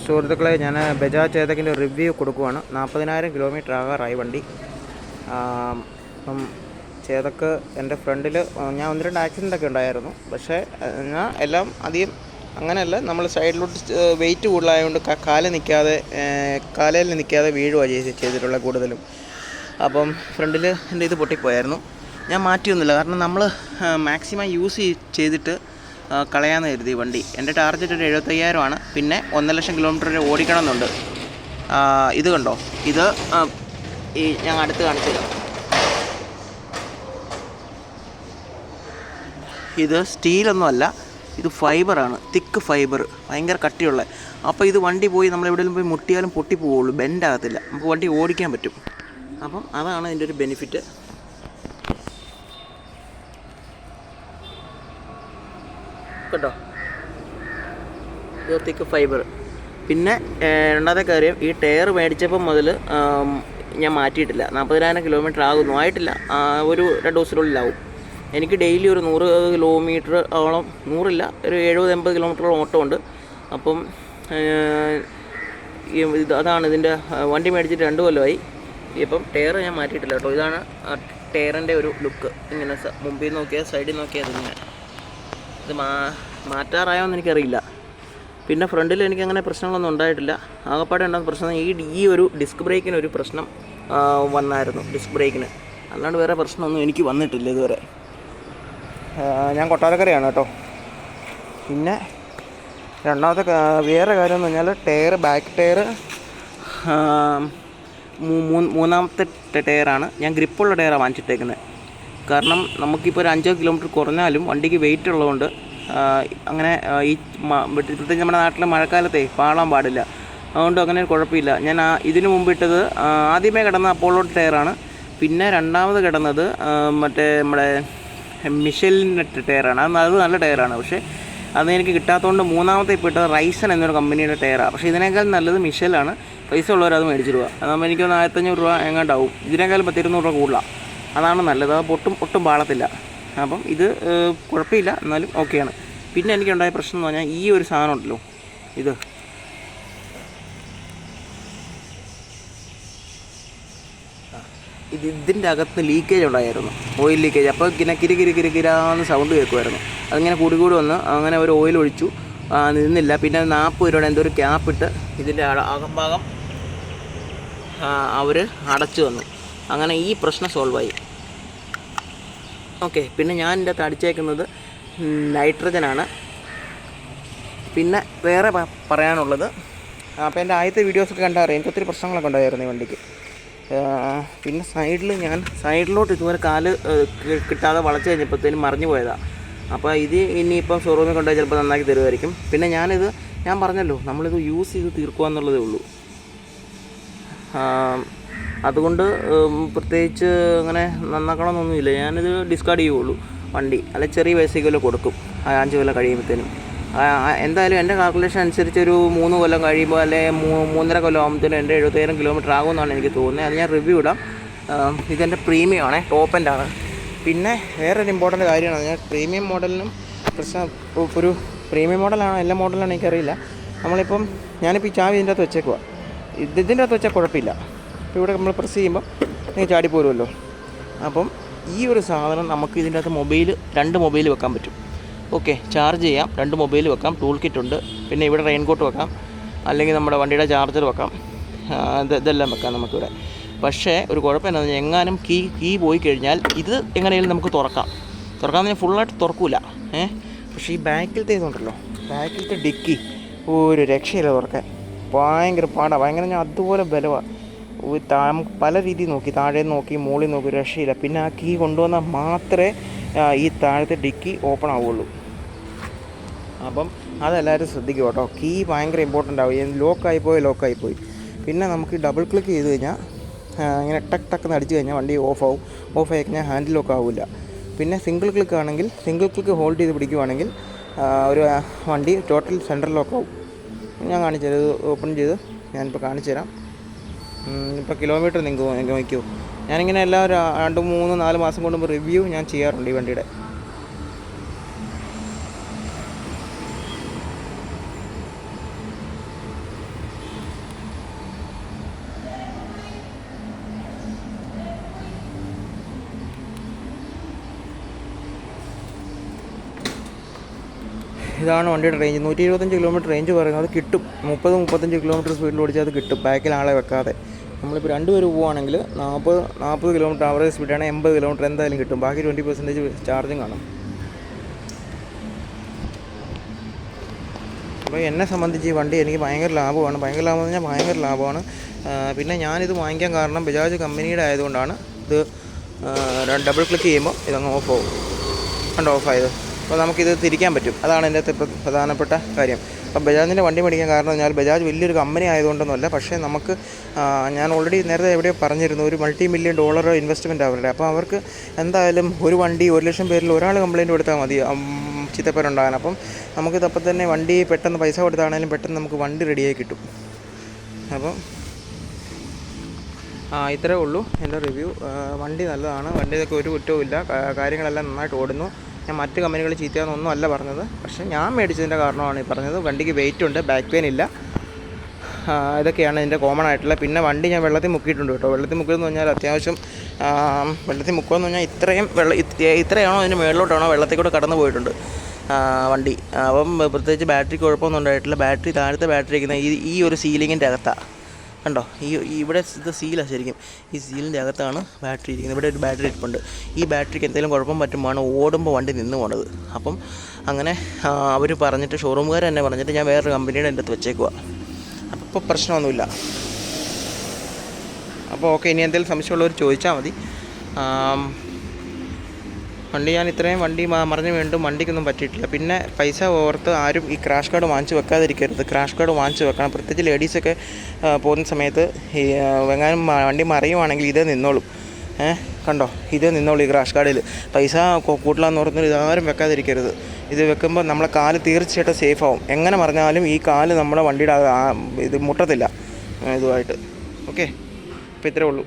സുഹൃത്തുക്കളെ, ഞാൻ ബജാജ് ചേതക്കിൻ്റെ റിവ്യൂ കൊടുക്കുവാണ്. 40,000 കിലോമീറ്റർ ആകാറായി വണ്ടി. അപ്പം ചേതക്ക് എൻ്റെ ഫ്രണ്ടിൽ ഞാൻ 1-2 ആക്സിഡൻ്റൊക്കെ ഉണ്ടായിരുന്നു. പക്ഷേ ഞാൻ എല്ലാം അധികം അങ്ങനെയല്ല, നമ്മൾ സൈഡിലോട്ട് വെയിറ്റ് കൂടുതലായതുകൊണ്ട് കാലയിൽ നിൽക്കാതെ വീഴുകയാണ് ചെയ്തിട്ടുള്ളത് കൂടുതലും. അപ്പം ഫ്രണ്ടിൽ എൻ്റെ ഇത് പൊട്ടിപ്പോയായിരുന്നു. ഞാൻ മാറ്റിയൊന്നുമില്ല, കാരണം നമ്മൾ മാക്സിമം യൂസ് ചെയ്തിട്ട് കളയാമെന്ന് കരുതി വണ്ടി. എൻ്റെ ടാർഗറ്റ് ഒരു 75,000 പിന്നെ 1,00,000 കിലോമീറ്റർ വരെ ഓടിക്കണം എന്നുണ്ട്. ഇത് കണ്ടോ, ഇത് ഞാൻ അടുത്ത് കാണിച്ചു തരാം. ഇത് സ്റ്റീലൊന്നുമല്ല, ഇത് ഫൈബറാണ്, തിക്ക് ഫൈബർ, ഭയങ്കര കട്ടിയുള്ള. അപ്പോൾ ഇത് വണ്ടി പോയി നമ്മളെവിടെയെങ്കിലും പോയി മുട്ടിയാലും പൊട്ടിപ്പോവുള്ളൂ, ബെൻഡാകത്തില്ല, നമുക്ക് വണ്ടി ഓടിക്കാൻ പറ്റും. അപ്പം അതാണ് ഇതിൻ്റെ ഒരു ബെനിഫിറ്റ്. കേട്ടോ, ഇത് തിക്ക് ഫൈബർ. പിന്നെ രണ്ടാമത്തെ കാര്യം, ഈ ടയർ മേടിച്ചപ്പം മുതൽ ഞാൻ മാറ്റിയിട്ടില്ല. 40,000 കിലോമീറ്റർ ആയിട്ടില്ല, ഒരു 2 ദിവസത്തിനുള്ളിലാവും. എനിക്ക് ഡെയിലി ഒരു 100 കിലോമീറ്റർ ഓളം, 100ഇല്ല, ഒരു 70-80 കിലോമീറ്ററോളം ഓട്ടമുണ്ട്. അപ്പം അതാണ് ഇതിൻ്റെ. വണ്ടി മേടിച്ചിട്ട് 2 കൊല്ലമായി. ഇപ്പം ടയർ ഞാൻ മാറ്റിയിട്ടില്ല കേട്ടോ. ഇതാണ് ടയറിൻ്റെ ഒരു ലുക്ക്. ഇങ്ങനെ മുമ്പിൽ നോക്കിയാൽ സൈഡിൽ നോക്കിയാൽ ഇതിങ്ങനെ. ഇത് മാറ്റാറായോന്ന് എനിക്കറിയില്ല. പിന്നെ ഫ്രണ്ടിൽ എനിക്കങ്ങനെ പ്രശ്നങ്ങളൊന്നും ഉണ്ടായിട്ടില്ല. ആകപ്പാടെ ഉണ്ടാകുന്ന പ്രശ്നം ഈ ഒരു ഡിസ്ക് ബ്രേക്കിനൊരു പ്രശ്നം വന്നായിരുന്നു, ഡിസ്ക് ബ്രേക്കിന്. അല്ലാണ്ട് വേറെ പ്രശ്നമൊന്നും എനിക്ക് വന്നിട്ടില്ല ഇതുവരെ. ഞാൻ കൊട്ടാരക്കരയാണ് കേട്ടോ. പിന്നെ രണ്ടാമത്തെ വേറെ കാര്യം എന്ന് പറഞ്ഞാൽ ബാക്ക് ടയർ മൂന്നാമത്തെ ടയറാണ്. ഞാൻ ഗ്രിപ്പുള്ള ടയറാണ് വാങ്ങിച്ചിട്ടേക്കുന്നത്. കാരണം നമുക്കിപ്പോൾ ഒരു 5 കിലോമീറ്റർ കുറഞ്ഞാലും വണ്ടിക്ക് വെയിറ്റ് ഉള്ളതുകൊണ്ട് അങ്ങനെ ഈ പ്രത്യേകിച്ച് നമ്മുടെ നാട്ടിലെ മഴക്കാലത്തെ പാളാൻ പാടില്ല. അതുകൊണ്ട് അങ്ങനെ കുഴപ്പമില്ല. ഞാൻ ഇതിനു മുമ്പ് ഇട്ടത് ആദ്യമേ കിടന്ന അപ്പോളോ ടയറാണ്. പിന്നെ രണ്ടാമത് കിടന്നത് മറ്റേ നമ്മുടെ മിഷലിൻ്റെ ടയറാണ്. അത് നല്ല ടയറാണ്. പക്ഷേ അത് എനിക്ക് കിട്ടാത്തതുകൊണ്ട് മൂന്നാമത്തെ ഇപ്പോൾ ഇട്ടത് റൈസൺ എന്നൊരു കമ്പനിയുടെ ടയറാണ്. പക്ഷേ ഇതിനേക്കാൾ നല്ലത് മിഷലാണ്. പൈസ ഉള്ളവരത് മേടിച്ചിടുക. അതാകുമ്പോൾ എനിക്കൊന്ന് 1,500 രൂപ എങ്ങാണ്ടാവും. ഇതിനേക്കാളും 200 രൂപ കൂടുതലാണ്. അതാണ് നല്ലത്. അത് ഒട്ടും പാളത്തില്ല. അപ്പം ഇത് കുഴപ്പമില്ല, എന്നാലും ഓക്കെയാണ്. പിന്നെ എനിക്കുണ്ടായ പ്രശ്നം എന്ന് പറഞ്ഞാൽ ഈ ഒരു സാധനം ഉണ്ടല്ലോ, ഇതിൻ്റെ അകത്ത് ലീക്കേജ് ഉണ്ടായിരുന്നു, ഓയിൽ ലീക്കേജ്. അപ്പോൾ ഇങ്ങനെ കിരികിരാന്ന് സൗണ്ട് കേൾക്കുമായിരുന്നു. അതിങ്ങനെ കൂടി വന്ന് അങ്ങനെ ഒരു ഓയിൽ ഒഴിച്ചു, നിന്നില്ല. പിന്നെ 40 രൂപയുടെ എന്തോ ഒരു ക്യാപ്പിട്ട് ഇതിൻ്റെ അകംഭാഗം അവർ അടച്ചു തന്നു. അങ്ങനെ ഈ പ്രശ്നം സോൾവായി. ഓക്കെ. പിന്നെ ഞാൻ ഇതിൻ്റെ അകത്ത് അടിച്ചേക്കുന്നത് നൈട്രജനാണ്. പിന്നെ വേറെ പറയാനുള്ളത്, അപ്പോൾ എൻ്റെ ആദ്യത്തെ വീഡിയോസൊക്കെ കണ്ടറിയാം, എനിക്ക് ഒത്തിരി പ്രശ്നങ്ങളൊക്കെ ഉണ്ടായിരുന്നു ഈ വണ്ടിക്ക്. പിന്നെ ഞാൻ സൈഡിലോട്ട് ഇതുപോലെ കാല് കിട്ടാതെ വളച്ച് കഴിഞ്ഞപ്പോഴത്തേനും മറിഞ്ഞു പോയതാണ്. അപ്പോൾ ഇത് ഇനിയിപ്പം ഷോറൂമിൽ കൊണ്ടുപോയി ചിലപ്പോൾ നന്നാക്കി തരുമായിരിക്കും. പിന്നെ ഞാൻ പറഞ്ഞല്ലോ, നമ്മളിത് യൂസ് ചെയ്ത് തീർക്കുക എന്നുള്ളതേ ഉള്ളൂ. അതുകൊണ്ട് പ്രത്യേകിച്ച് അങ്ങനെ നന്നാക്കണമെന്നൊന്നുമില്ല. ഞാനിത് ഡിസ്കാർഡ് ചെയ്യുള്ളൂ വണ്ടി. അല്ലെ ചെറിയ പൈസയ്ക്ക് കൊടുക്കും 5 കൊല്ലം കഴിയുമ്പോഴത്തേനും. എന്തായാലും എൻ്റെ കാൽക്കുലേഷൻ അനുസരിച്ച് ഒരു 3 കൊല്ലം കഴിയുമ്പോൾ അല്ലെ 3.5 കൊല്ലം ആകുമ്പോഴത്തേനും എൻ്റെ 70,000 കിലോമീറ്റർ ആകുമെന്നാണ് എനിക്ക് തോന്നുന്നത്. അത് ഞാൻ റിവ്യൂ ഇടാം. ഇതെൻ്റെ പ്രീമിയം ആണ്, ടോപ്പ് എൻഡ് ആണ്. പിന്നെ വേറൊരു ഇമ്പോർട്ടൻ്റ് കാര്യമാണ്, ഞാൻ പ്രീമിയം മോഡലിനും ഒരു പ്രീമിയം മോഡലാണോ എല്ലാ മോഡലാണോ എനിക്കറിയില്ല. ഞാനിപ്പോൾ ഈ ചാവി ഇതിൻ്റെ അകത്ത് വെച്ചേക്കുക. ഇതിൻ്റെ അകത്ത് വെച്ചാൽ കുഴപ്പമില്ല. ഇപ്പോൾ ഇവിടെ നമ്മൾ പ്രസ് ചെയ്യുമ്പോൾ നിങ്ങൾ ചാടിപ്പോരുമല്ലോ. അപ്പം ഈ ഒരു സാധനം നമുക്ക് ഇതിൻ്റെ അകത്ത് 2 മൊബൈൽ വെക്കാൻ പറ്റും. ഓക്കെ, ചാർജ് ചെയ്യാം, 2 മൊബൈൽ വെക്കാം, ടൂൾ കിറ്റ് ഉണ്ട്. പിന്നെ ഇവിടെ റെയിൻകോട്ട് വെക്കാം, അല്ലെങ്കിൽ നമ്മുടെ വണ്ടിയുടെ ചാർജർ വെക്കാം. ഇതെല്ലാം വെക്കാം നമുക്കിവിടെ. പക്ഷേ ഒരു കുഴപ്പം എന്താണെന്ന് പറഞ്ഞാൽ, എങ്ങാനും കീ പോയി കഴിഞ്ഞാൽ ഇത് എങ്ങനെയാലും നമുക്ക് തുറക്കാമെന്ന് പറഞ്ഞാൽ ഫുള്ളായിട്ട് തുറക്കില്ല. പക്ഷേ ഈ ബാക്കിലത്തെ ഇതുണ്ടല്ലോ, ബാക്കിലത്തെ ഡിക്കി ഒരു രക്ഷയില്ല തുറക്കാൻ. ഭയങ്കര പാടാണ്. ഞാൻ അതുപോലെ ബലമാണ്. പല രീതിയിൽ നോക്കി, താഴെ നോക്കി, മുകളിൽ നോക്കി, രക്ഷയില്ല. പിന്നെ ആ കീ കൊണ്ടുവന്നാൽ മാത്രമേ ഈ താഴത്തെ ഡിക്കി ഓപ്പൺ ആവുള്ളൂ. അപ്പം അതെല്ലാവരും ശ്രദ്ധിക്കുക കേട്ടോ. കീ ഭയങ്കര ഇമ്പോർട്ടൻ്റ് ആവും. ലോക്കായിപ്പോയി. പിന്നെ നമുക്ക് ഡബിൾ ക്ലിക്ക് ചെയ്ത് കഴിഞ്ഞാൽ ഇങ്ങനെ ടക്കെന്ന് അടിച്ചു കഴിഞ്ഞാൽ വണ്ടി ഓഫായി കഴിഞ്ഞാൽ ഹാൻഡിൽ ലോക്ക് ആവില്ല. പിന്നെ സിംഗിൾ ക്ലിക്ക് ഹോൾഡ് ചെയ്ത് പിടിക്കുവാണെങ്കിൽ ഒരു വണ്ടി ടോട്ടൽ സെൻട്രൽ ലോക്കാവും. ഞാൻ കാണിച്ചു തരാം. ഇത് ഓപ്പൺ ചെയ്ത് ഞാനിപ്പോൾ കാണിച്ചു തരാം. ഇപ്പോൾ കിലോമീറ്റർ നിങ്ങൾക്ക് നോക്കിയോ. ഞാനിങ്ങനെ എല്ലാ 2, 3, 4 മാസം കൊണ്ടുമ്പോൾ റിവ്യൂ ഞാൻ ചെയ്യാറുണ്ട് ഈ വണ്ടിയുടെ. ഇതാണ് വണ്ടിയുടെ റേഞ്ച്. 125 കിലോമീറ്റർ റേഞ്ച് പറയുന്നത് കിട്ടും. 30-35 കിലോമീറ്റർ സ്പീഡിൽ ഓടിച്ചാൽ അത് കിട്ടും, ബാക്കിൽ ആളെ വെക്കാതെ. നമ്മളിപ്പോൾ 2 പേര് പോവുകയാണെങ്കിൽ 40 കിലോമീറ്റർ ആവറേജ് സ്പീഡാണ്, 80 കിലോമീറ്റർ എന്തായാലും കിട്ടും. ബാക്കി 20% ചാർജും കാണും. അപ്പോൾ എന്നെ സംബന്ധിച്ച് ഈ വണ്ടി എനിക്ക് ഭയങ്കര ലാഭമാണ്. ഭയങ്കര ലാഭമെന്ന് പറഞ്ഞാൽ ഭയങ്കര ലാഭമാണ്. പിന്നെ ഞാനിത് വാങ്ങിക്കാൻ കാരണം ബജാജ് കമ്പനിയുടെ ആയതുകൊണ്ടാണ്. ഇത് ഡബിൾ ക്ലിക്ക് ചെയ്യുമ്പോൾ ഇതങ്ങ് ഓഫ് ആവും. കണ്ടോ, ഓഫായത്. അപ്പോൾ നമുക്കിത് തിരിക്കാൻ പറ്റും. അതാണ് എൻ്റെ പ്രധാനപ്പെട്ട കാര്യം. അപ്പം ബജാജിൻ്റെ വണ്ടി മേടിക്കാൻ കാരണം പറഞ്ഞാൽ ബജാജ് വലിയൊരു കമ്പനി ആയതുകൊണ്ടൊന്നുമല്ല. പക്ഷേ നമുക്ക് ഞാൻ ഓൾറെഡി നേരത്തെ എവിടെയോ പറഞ്ഞിരുന്നു, ഒരു $multi-million ഇൻവെസ്റ്റ്മെൻറ്റ് അവരുടെ. അപ്പോൾ അവർക്ക് എന്തായാലും ഒരു വണ്ടി 1 ലക്ഷം പേരിൽ ഒരാൾ കംപ്ലയിൻറ്റ് കൊടുത്താൽ മതി ചീത്തപ്പേരുണ്ടാകാൻ. അപ്പം നമുക്കിതപ്പം തന്നെ വണ്ടി പെട്ടെന്ന് പൈസ കൊടുത്താണെങ്കിലും പെട്ടെന്ന് നമുക്ക് വണ്ടി റെഡിയായി കിട്ടും. അപ്പം ഇത്രയേ ഉള്ളൂ എൻ്റെ റിവ്യൂ. വണ്ടി നല്ലതാണ്, വണ്ടിയൊക്കെ ഒരു കുറ്റവും ഇല്ല, കാര്യങ്ങളെല്ലാം നന്നായിട്ട് ഓടുന്നു. ഞാൻ മറ്റ് കമ്പനികൾ ചീത്തയാണെന്നൊന്നും അല്ല പറഞ്ഞത്, പക്ഷേ ഞാൻ മേടിച്ചതിൻ്റെ കാരണമാണ് ഈ പറഞ്ഞത്. വണ്ടിക്ക് വെയിറ്റ് ഉണ്ട്, ബാക്ക് പെയിൻ ഇല്ല, ഇതൊക്കെയാണ് ഇതിൻ്റെ കോമൺ ആയിട്ടുള്ള. പിന്നെ വണ്ടി ഞാൻ വെള്ളത്തിൽ മുക്കിയിട്ടുണ്ട് കേട്ടോ. വെള്ളത്തിൽ മുക്കിയെന്ന് പറഞ്ഞാൽ അത്യാവശ്യം വെള്ളത്തിൽ മുക്കുകയെന്ന് പറഞ്ഞാൽ ഇത്രയാണോ അതിൻ്റെ മേളിലോട്ടാണോ വെള്ളത്തിൽ കൂടെ കടന്നു പോയിട്ടുണ്ട് വണ്ടി. അപ്പം പ്രത്യേകിച്ച് ബാറ്ററിക്ക് കുഴപ്പമൊന്നും ഉണ്ടായിട്ടില്ല. താഴത്തെ ബാറ്ററി ഇരിക്കുന്ന ഈ ഒരു സീലിങ്ങിൻ്റെ അകത്താണ്, കണ്ടോ, ഇവിടെ ഇത് സീലാണ് ശരിക്കും. ഈ സീലിൻ്റെ അകത്താണ് ബാറ്ററി ഇരിക്കുന്നത്. ഇവിടെ ഒരു ബാറ്ററി ഇരിപ്പുണ്ട്. ഈ ബാറ്ററിക്ക് എന്തെങ്കിലും കുഴപ്പം പറ്റുമ്പോഴാണ് ഓടുമ്പോൾ വണ്ടി നിന്ന് പോണത്. അപ്പം അങ്ങനെ അവർ പറഞ്ഞിട്ട്, ഷോറൂമുകാർ തന്നെ പറഞ്ഞിട്ട് ഞാൻ വേറൊരു കമ്പനിയുടെ എൻ്റെ അടുത്ത് വെച്ചേക്കുക. അപ്പോൾ ഇപ്പോൾ പ്രശ്നമൊന്നുമില്ല. അപ്പോൾ ഓക്കെ, ഇനി എന്തെങ്കിലും സംശയമുള്ളവർ ചോദിച്ചാൽ മതി. വണ്ടി ഞാൻ ഇത്രയും വണ്ടി മറിഞ്ഞ് വീണ്ടും വണ്ടിക്കൊന്നും പറ്റിയിട്ടില്ല. പിന്നെ പൈസ ഓർത്ത് ആരും ഈ ക്രാഷ് കാർഡ് വാങ്ങിച്ച് വെക്കാതിരിക്കരുത്. ക്രാഷ് കാർഡ് വാങ്ങിച്ച് വെക്കണം. പ്രത്യേകിച്ച് ലേഡീസൊക്കെ പോകുന്ന സമയത്ത് എങ്ങാനും വണ്ടി മറിയുവാണെങ്കിൽ ഇതേ നിന്നോളും. കണ്ടോ, ഇതേ നിന്നോളൂ. ഈ ക്രാഷ് കാർഡിൽ പൈസ കൂട്ടലാന്ന് ഓർത്തിട്ട് ഇതാരും വെക്കാതിരിക്കരുത്. ഇത് വെക്കുമ്പോൾ നമ്മളെ കാല് തീർച്ചയായിട്ടും സേഫാവും. എങ്ങനെ മറിഞ്ഞാലും ഈ കാല് നമ്മുടെ വണ്ടിയുടെ ഇത് മുട്ടത്തില്ല ഇതുമായിട്ട്. ഓക്കെ, അപ്പോൾ ഇത്രേ ഉള്ളൂ.